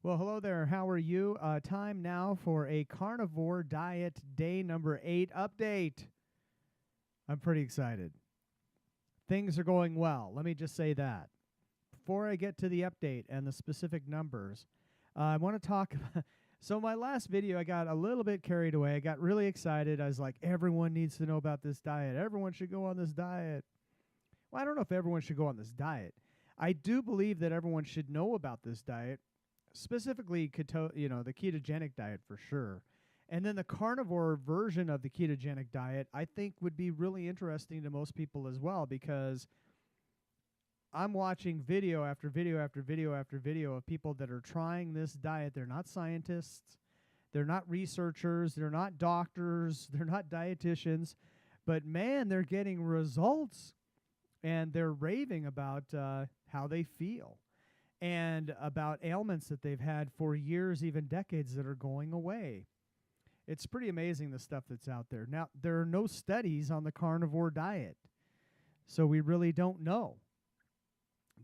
Well, hello there. How are you? Time now for a carnivore diet day number 8 update. I'm pretty excited. Things are going well. Let me just say that. Before I get to the update and the specific numbers, I want to talk about. So, my last video, I got a little bit carried away. I got really excited. I was like, everyone needs to know about this diet. Everyone should go on this diet. Well, I don't know if everyone should go on this diet. I do believe that everyone should know about this diet. Specifically, the ketogenic diet for sure. And then the carnivore version of the ketogenic diet, I think would be really interesting to most people as well, because I'm watching video after video after video after video of people that are trying this diet. They're not scientists. They're not researchers. They're not doctors. They're not dietitians. But man, they're getting results, and they're raving about how they feel, and about ailments that they've had for years, even decades, that are going away. It's pretty amazing, the stuff that's out there. Now, there are no studies on the carnivore diet, so we really don't know.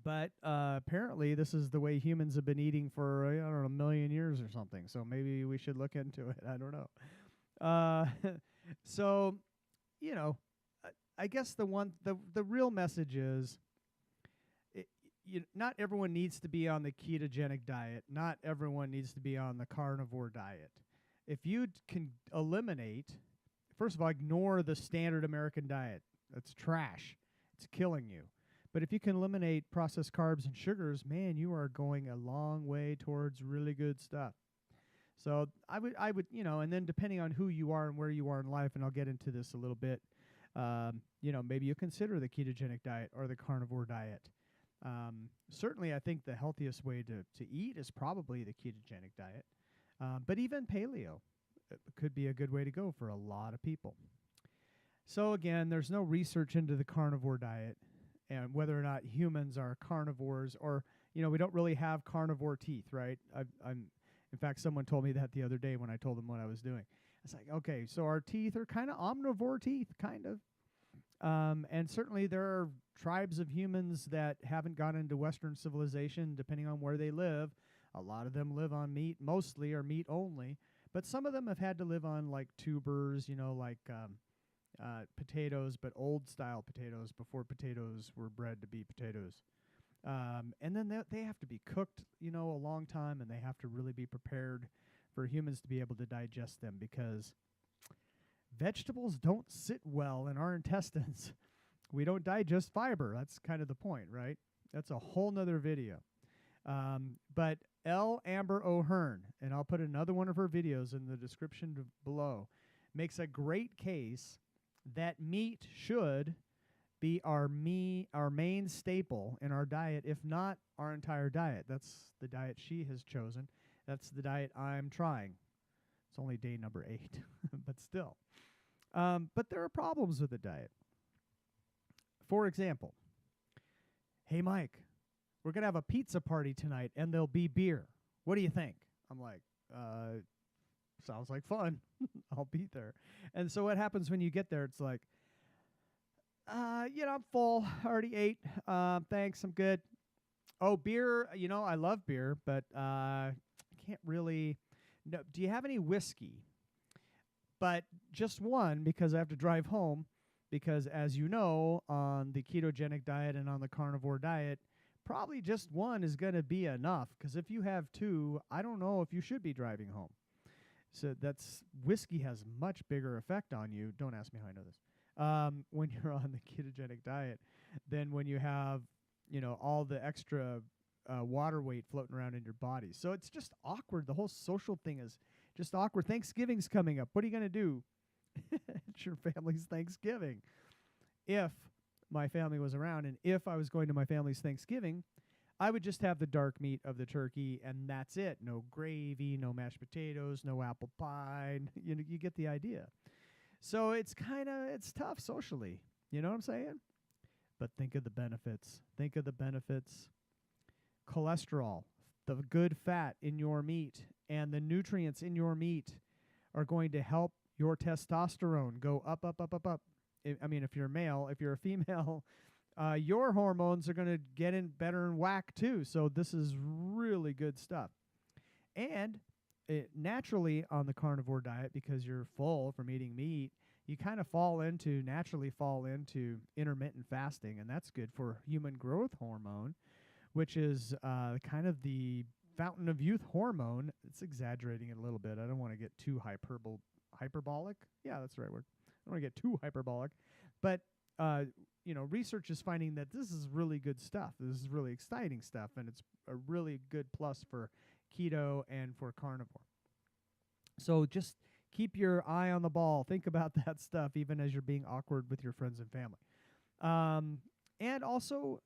But apparently this is the way humans have been eating for, I don't know, a million years or something. So maybe we should look into it. I don't know. So, I guess the real message is, not everyone needs to be on the ketogenic diet. Not everyone needs to be on the carnivore diet. If you can eliminate, first of all, ignore the standard American diet. That's trash. It's killing you. But if you can eliminate processed carbs and sugars, man, you are going a long way towards really good stuff. So I would, and then depending on who you are and where you are in life, and I'll get into this a little bit, maybe you consider the ketogenic diet or the carnivore diet. Certainly, I think the healthiest way to eat is probably the ketogenic diet. But even paleo could be a good way to go for a lot of people. So again, there's no research into the carnivore diet and whether or not humans are carnivores, or, we don't really have carnivore teeth, right? In fact, someone told me that the other day when I told them what I was doing. It's like, okay, so our teeth are kind of omnivore teeth, kind of. And certainly there are tribes of humans that haven't gone into Western civilization, depending on where they live. A lot of them live on meat, mostly, or meat only. But some of them have had to live on like tubers, like potatoes, but old style potatoes before potatoes were bred to be potatoes. And then they have to be cooked, a long time, and they have to really be prepared for humans to be able to digest them, because vegetables don't sit well in our intestines. We don't digest fiber. That's kind of the point, right? That's a whole nother video. But L. Amber O'Hearn, and I'll put another one of her videos in the description below, makes a great case that meat should be our main staple in our diet, if not our entire diet. That's the diet she has chosen. That's the diet I'm trying. It's only day number 8, but still. But there are problems with the diet. For example, hey, Mike, we're going to have a pizza party tonight, and there'll be beer. What do you think? I'm like, sounds like fun. I'll be there. And so what happens when you get there? It's like, I'm full. I already ate. Thanks, I'm good. Oh, beer. I love beer, but I can't really. No. Do you have any whiskey? But just one, because I have to drive home. Because as you know, on the ketogenic diet and on the carnivore diet, probably just one is going to be enough. Because if you have two, I don't know if you should be driving home. So whiskey has much bigger effect on you. Don't ask me how I know this. When you're on the ketogenic diet, than when you have, all the extra water weight floating around in your body. So it's just awkward. The whole social thing is just awkward. Thanksgiving's coming up. What are you going to do? It's your family's Thanksgiving. If my family was around, and if I was going to my family's Thanksgiving, I would just have the dark meat of the turkey, and that's it. No gravy, no mashed potatoes, no apple pie. You get the idea. So it's tough socially. You know what I'm saying? But think of the benefits. Think of the benefits. Cholesterol, the good fat in your meat, and the nutrients in your meat are going to help your testosterone go up, up, up, up, up. If you're a male, if you're a female, your hormones are going to get in better in whack too. So this is really good stuff. And it naturally on the carnivore diet, because you're full from eating meat, you kind of naturally fall into intermittent fasting, and that's good for human growth hormone, which is kind of the fountain of youth hormone. It's exaggerating it a little bit. I don't want to get too hyperbolic. Yeah, that's the right word. I don't want to get too hyperbolic. But, research is finding that this is really good stuff. This is really exciting stuff, and it's a really good plus for keto and for carnivore. So just keep your eye on the ball. Think about that stuff even as you're being awkward with your friends and family. And also,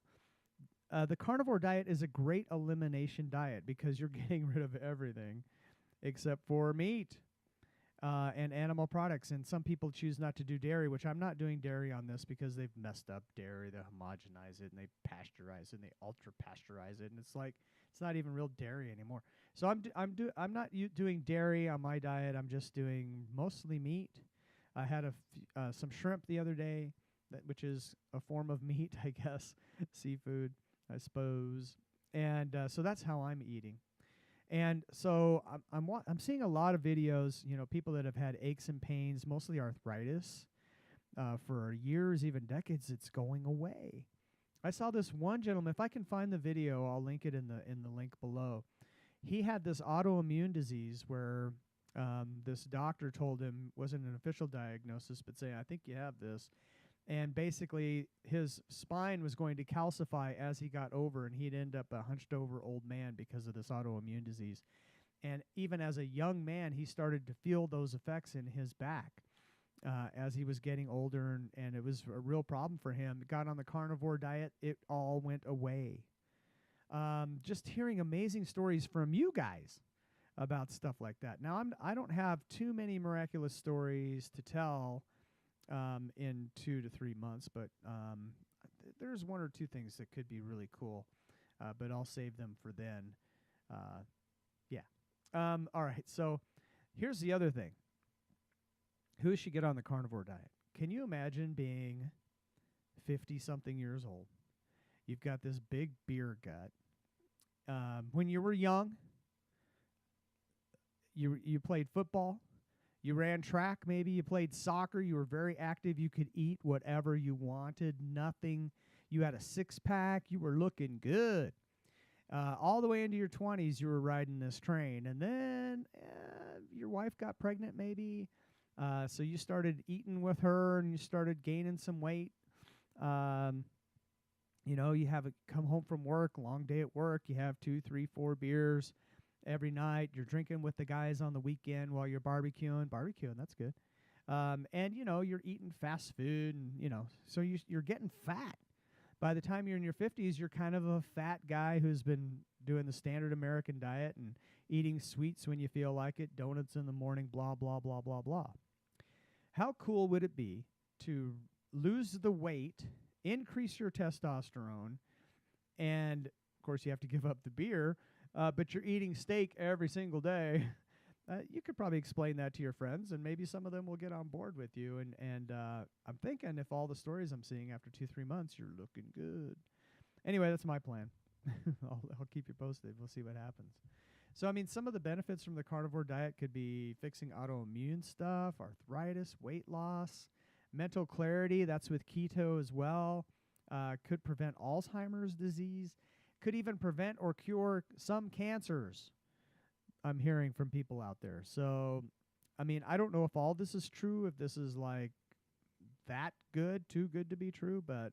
the carnivore diet is a great elimination diet because you're getting rid of everything except for meat and animal products. And some people choose not to do dairy, which I'm not doing dairy on this because they've messed up dairy. They homogenize it and they pasteurize it and they ultra pasteurize it, and it's like it's not even real dairy anymore. So I'm not doing dairy on my diet. I'm just doing mostly meat. I had some shrimp the other day, which is a form of meat, I guess, seafood, I suppose. And so that's how I'm eating. And so I'm seeing a lot of videos, people that have had aches and pains, mostly arthritis, for years, even decades. It's going away. I saw this one gentleman. If I can find the video, I'll link it in the link below. He had this autoimmune disease where this doctor told him, wasn't an official diagnosis, but saying, I think you have this. And basically, his spine was going to calcify as he got over, and he'd end up a hunched-over old man because of this autoimmune disease. And even as a young man, he started to feel those effects in his back as he was getting older, and it was a real problem for him. Got on the carnivore diet, it all went away. Just hearing amazing stories from you guys about stuff like that. Now, I don't have too many miraculous stories to tell in 2 to 3 months, but there's one or two things that could be really cool, but I'll save them for then. All right, so here's the other thing. Who should get on the carnivore diet? Can you imagine being 50-something years old? You've got this big beer gut. When you were young, you played football. You ran track, maybe. You played soccer. You were very active. You could eat whatever you wanted. Nothing. You had a six-pack. You were looking good. All the way into your 20s, you were riding this train. And then your wife got pregnant, maybe. So you started eating with her, and you started gaining some weight. You come home from work, long day at work. You have 2, 3, 4 beers every night. You're drinking with the guys on the weekend while you're barbecuing. That's good. And you're eating fast food, and so you're getting fat. By the time you're in your 50s, you're kind of a fat guy who's been doing the standard American diet and eating sweets when you feel like it, donuts in the morning, blah, blah, blah, blah, blah. How cool would it be to lose the weight, increase your testosterone, and, of course, you have to give up the beer, but you're eating steak every single day? You could probably explain that to your friends, and maybe some of them will get on board with you. And I'm thinking if all the stories I'm seeing after 2-3 months, you're looking good. Anyway, that's my plan. I'll keep you posted. We'll see what happens. So, some of the benefits from the carnivore diet could be fixing autoimmune stuff, arthritis, weight loss, mental clarity. That's with keto as well. Could prevent Alzheimer's disease. Could even prevent or cure some cancers, I'm hearing from people out there. So, I don't know if all this is true, if this is like that good, too good to be true, but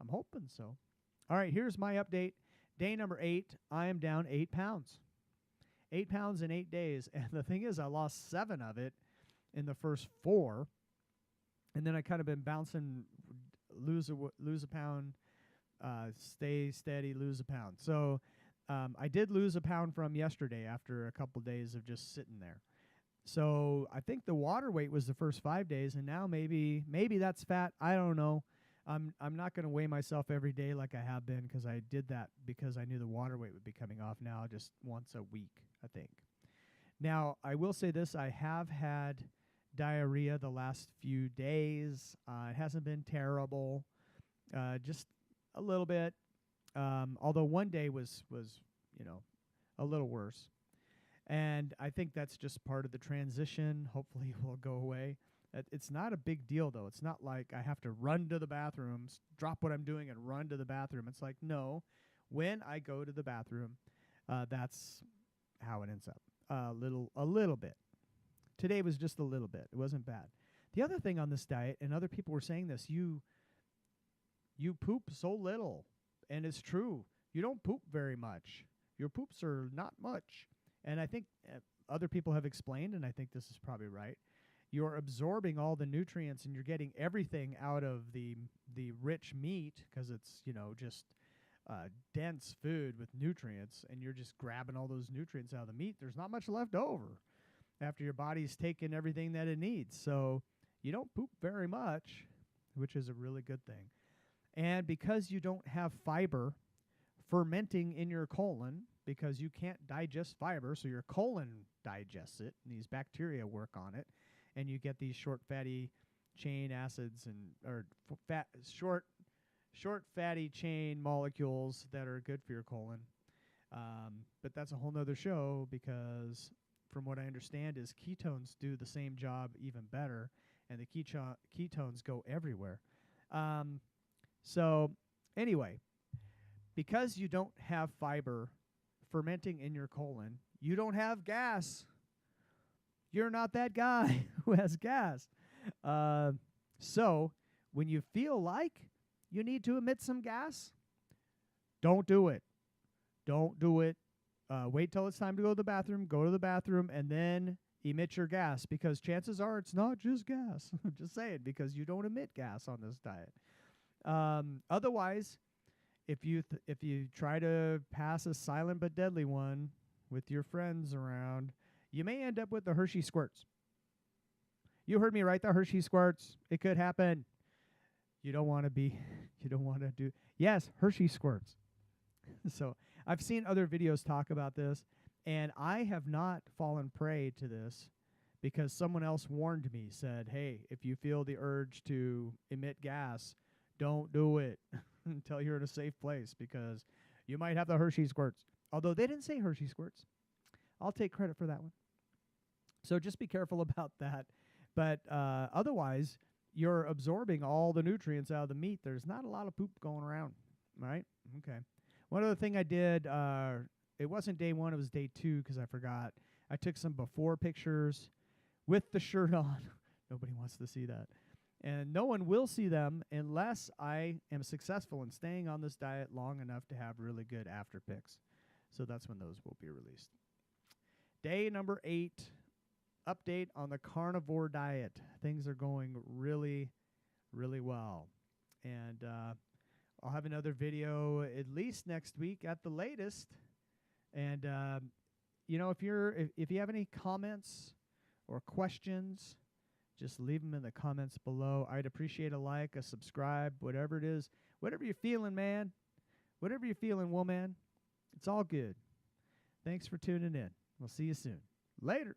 I'm hoping so. All right, here's my update. Day number 8, I am down 8 pounds. 8 pounds in 8 days. And the thing is, I lost 7 of it in the first 4. And then I kind of been bouncing, lose a pound, stay steady, lose a pound. So I did lose a pound from yesterday after a couple days of just sitting there. So I think the water weight was the first 5 days, and now maybe that's fat. I don't know. I'm not going to weigh myself every day like I have been, because I did that because I knew the water weight would be coming off now just once a week, I think. Now, I will say this. I have had diarrhea the last few days. It hasn't been terrible, just a little bit. Although one day was a little worse. And I think that's just part of the transition. Hopefully it will go away. It's not a big deal, though. It's not like I have to run to the bathroom, drop what I'm doing, and run to the bathroom. It's like, no, when I go to the bathroom, that's how it ends up. A little bit. Today was just a little bit. It wasn't bad. The other thing on this diet, and other people were saying this, you poop so little, and it's true. You don't poop very much. Your poops are not much. And I think other people have explained, and I think this is probably right, you're absorbing all the nutrients and you're getting everything out of the rich meat because it's, just dense food with nutrients, and you're just grabbing all those nutrients out of the meat. There's not much left over after your body's taken everything that it needs. So you don't poop very much, which is a really good thing. And because you don't have fiber fermenting in your colon, because you can't digest fiber, so your colon digests it, and these bacteria work on it, and you get these short fatty chain acids short fatty chain molecules that are good for your colon. But that's a whole nother show, because from what I understand is ketones do the same job even better, and the ketones go everywhere. So anyway, because you don't have fiber fermenting in your colon, you don't have gas. You're not that guy who has gas. So when you feel like you need to emit some gas, don't do it. Don't do it. Wait till it's time to go to the bathroom. Go to the bathroom and then emit your gas, because chances are it's not just gas. Just saying, because you don't emit gas on this diet. Otherwise, if you try to pass a silent but deadly one with your friends around, you may end up with the Hershey Squirts. You heard me right, the Hershey Squirts. It could happen. You don't want to do. Yes, Hershey Squirts. So I've seen other videos talk about this, and I have not fallen prey to this because someone else warned me, said, hey, if you feel the urge to emit gas, don't do it until you're in a safe place, because you might have the Hershey Squirts. Although they didn't say Hershey Squirts. I'll take credit for that one. So just be careful about that. But otherwise, you're absorbing all the nutrients out of the meat. There's not a lot of poop going around, right? Okay. One other thing I did, it wasn't day 1, it was day 2, because I forgot. I took some before pictures with the shirt on. Nobody wants to see that. And no one will see them unless I am successful in staying on this diet long enough to have really good after pics. So that's when those will be released. Day number 8, update on the carnivore diet. Things are going really, really well. And I'll have another video at least next week at the latest. And, if you have any comments or questions, just leave them in the comments below. I'd appreciate a like, a subscribe, whatever it is. Whatever you're feeling, man. Whatever you're feeling, woman. It's all good. Thanks for tuning in. We'll see you soon. Later.